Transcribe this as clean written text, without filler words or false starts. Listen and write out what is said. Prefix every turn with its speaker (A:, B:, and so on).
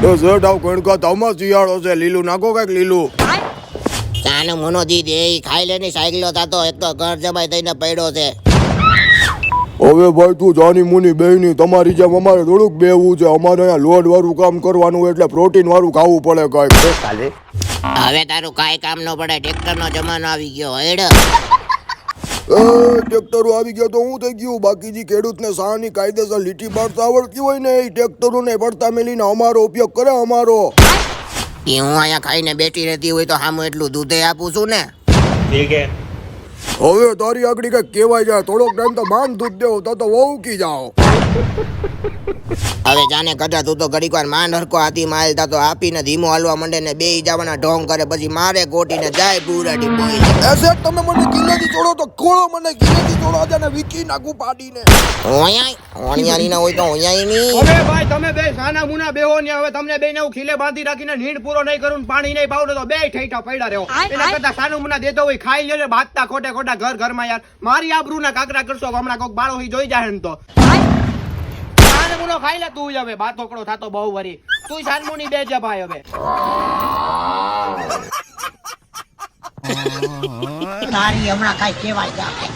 A: તો શેઠ આવ કણકા તાવમાં શિયાળો છે લીલું નાખો કઈક લીલું.
B: ચાનો મુનો દી દે ખાઈ લેની સાયકલો થાતો એક તો ઘર જમાઈ થઈને પડ્યો છે.
A: હવે ભાઈ તું જાની મુની બેની તમારી જેમ અમારે થોડુંક બેવું છે. અમારે અહીંયા લોડ વાળું કામ કરવાનું એટલે પ્રોટીન વાળું ખાવું પડે કઈક.
B: હવે તારું કાંઈ કામ ન પડે ટ્રેક્ટર નો જમાનો આવી ગયો હેડ.
A: ટ્રેક્ટરો આવી ગયા તો હું થઈ ગયું. બાકી ખેડૂતને સાની કાયદેસર લીટી બાળતા આવડતી હોય ને એ ટ્રેક્ટરોને પડતા મેલીને અમારો ઉપયોગ કરે અમારો.
B: એ હું અહીંયા ખાઈને બેઠી રહેતી હોય તો સામું એટલું દૂધે આપું છું ને.
A: હવે તારી આગળ કઈક કહેવાય જાય થોડોક ટાઈમ તો માન દૂધ દેવો તો વહુકી જાઓ.
B: હવે જાને કદા તું તો ઘડીક વાર માન હરકો હાથી માલતા તો આપીને ધીમો હાલવા માંડે ને બે જવાના ઢોંગ કરે પછી મારે ગોટીને જાય બુરાટી બોઈ.
A: એસે તમે મને કિલ્લેથી છોડો તો ખોળો મને કિલ્લેથી છોડો આજે વિકી નાખું પાડીને.
B: ઓણિયાની ના હોય તો ઓણિયાની ની.
C: હવે ભાઈ તમે બે સાના મુના બેહો ને હવે તમને બેને હું ખીલે બાંધી રાખીને નીંદ પૂરો નહીં કરું પાણી નહીં પાવું તો બે ઠેઠા પડ્યા રહ્યો. એના કરતા સાનું મુના દેતો હોય ખાઈ લે બાંધતા ખોટે ખોટા ઘરમાં યાર મારી આબરૂ ના કાકરા કરશો હમણાં કોક બાળો જોઈ જાય ને તો સાન મુનો ખાઈ લે તું હવે બાતોકડો થાતો બહુ વરી તું સાન મુની બે જા ભાઈ હવે.
D: તારી હમણાં કઈ કહેવાય જાય